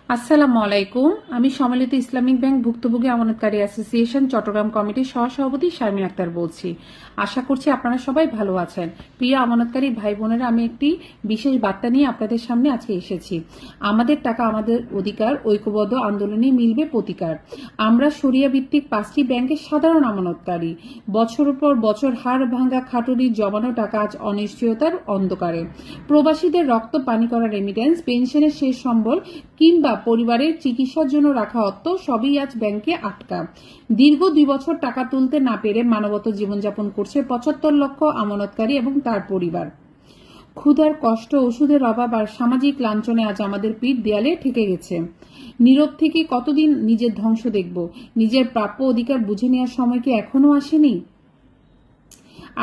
আসসালামু আলাইকুম। আমি সম্মিলিত ইসলামিক ব্যাংক ভুক্তভোগী আমানতকারী অ্যাসোসিয়েশন চট্টগ্রাম কমিটির সহসভাপতি শারমিন আক্তার বলছি। আশা করছি আপনারা সবাই ভালো আছেন। প্রিয় আমানতকারী ভাই বোনেরা, আমি একটি বিশেষ বার্তা নিয়ে আপনাদের সামনে আজকে এসেছি। আমাদের টাকা আমাদের অধিকার, ঐক্যবদ্ধ আন্দোলনে মিলবে প্রতিকার। আমরা শরিয়া ভিত্তিক 5টি ব্যাংকের সাধারণ আমানতকারী। বছরের পর বছর হাড় ভাঙ্গা খাটুনির জমানো টাকা আজ অনিশ্চয়তার অন্ধকারে। প্রবাসীদের রক্ত পানি করা রেমিটেন্স, পেনশনের শেষ সম্বল কিংবা পরিবারের চিকিৎসার জন্য রাখা অর্থ সবই আজ ব্যাংকে আটকা। দীর্ঘ 2 বছর টাকা তুলতে না পেরে মানবত জীবনযাপন করছে 75 লক্ষ আমানতকারী এবং তার পরিবার। ক্ষুধার কষ্ট, ওষুধের অভাব আর সামাজিক লাঞ্ছনে আজ আমাদের পিঠ দেয়ালে ঠেকে গেছে। নীরব থেকে কতদিন নিজের ধ্বংস দেখব? নিজের প্রাপ্য অধিকার বুঝে নেওয়ার সময় কি এখনো আসেনি?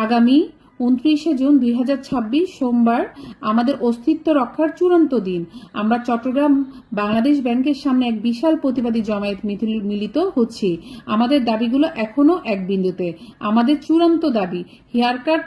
আগামী 29শে জুন 2026 সোমবার আমাদের অস্তিত্ব রক্ষার চূড়ান্ত দিন। আমরা চট্টগ্রাম বাংলাদেশ ব্যাংকের সামনে এক বিশাল প্রতিবাদী জমায়েত মিলিত হচ্ছি। আমাদের দাবিগুলো এখনো এক বিন্দুতে। আমাদের চূড়ান্ত দাবি, হেয়ারকাট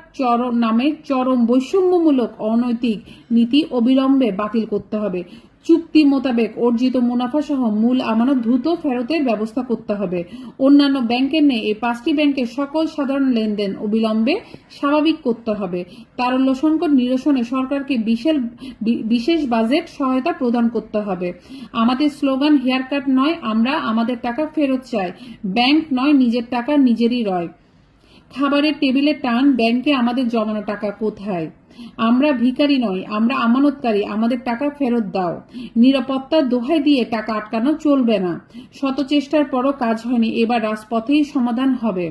নামে চরম বৈষম্যমূলক অনৈতিক নীতি অবিলম্বে বাতিল করতে হবে। চুক্তি মোতাবেক অর্জিত মুনাফা সহ মূল আমানত দ্রুত ফেরতের ব্যবস্থা করতে হবে। অন্যান্য ব্যাংকের নেই এই 5টি ব্যাংকের সকল সাধারণ লেনদেন অবিলম্বে স্বাভাবিক করতে হবে। তারল্য সংকট নিরসনে সরকারকে বিশেষ বাজেট সহায়তা প্রদান করতে হবে। আমাদের স্লোগান হেয়ারকাট নয়, আমরা আমাদের টাকা ফেরত চাই। ব্যাংক নয়, নিজের টাকা নিজেরই রয়। খাবারের টেবিলে টান, ব্যাংকে আমাদের জমানো টাকা কোথায়? আমরা ভিখারি নই, আমরা আমানতকারী, আমাদের টাকা ফেরত দাও। নিরাপত্তার দোহাই দিয়ে টাকা আটকানো চলবে না। শত চেষ্টার পরও কাজ হয়নি, এবার রাজপথেই সমাধান হবে।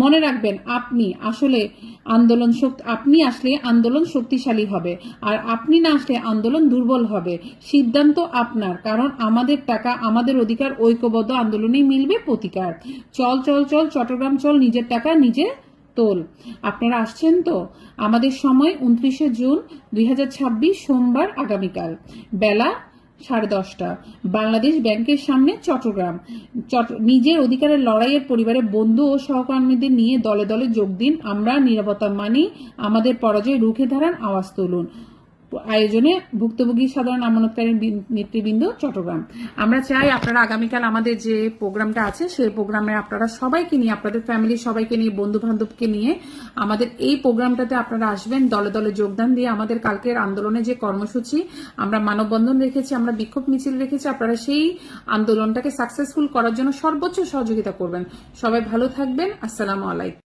মনে রাখবেন, আপনি আসলে আন্দোলন শক্তিশালী হবে, আর আপনি না আসলে আন্দোলন দুর্বল হবে। সিদ্ধান্ত আপনার, কারণ আমাদের টাকা আমাদের অধিকার, ঐক্যবদ্ধ আন্দোলনেই মিলবে প্রতিকার। চল চল চল চট্টগ্রাম চল, নিজের টাকা নিজে তোল। আপনারা আসছেন তো? আমাদের সময় 29শে জুন 2026 সোমবার আগামীকাল বেলা 10:30 বাংলাদেশ ব্যাংকের সামনে চট্টগ্রাম। নিজের অধিকারের লড়াইয়ের পরিবারে বন্ধু ও সহকর্মীদের নিয়ে দলে দলে যোগ দিন। আমরা নীরবতা মানি, আমাদের পরাজয় রুখে দাঁড়ান, আওয়াজ তুলুন। আয়োজনে ভুক্তভোগী সাধারণ আমানতকারী নেতৃবৃন্দ চট্টগ্রাম। আমরা চাই আপনারা আগামীকাল আমাদের যে প্রোগ্রামটা আছে সেই প্রোগ্রামে আপনারা সবাইকে নিয়ে, আপনাদের ফ্যামিলির সবাইকে নিয়ে, বন্ধু বান্ধবকে নিয়ে আমাদের এই প্রোগ্রামটাতে আপনারা আসবেন, দলে দলে যোগদান দিয়ে আমাদের কালকের আন্দোলনে যে কর্মসূচি আমরা মানববন্ধন রেখেছি, আমরা বিক্ষোভ মিছিল রেখেছি, আপনারা সেই আন্দোলনটাকে সাকসেসফুল করার জন্য সর্বোচ্চ সহযোগিতা করবেন। সবাই ভালো থাকবেন। আসসালামু আলাইকুম।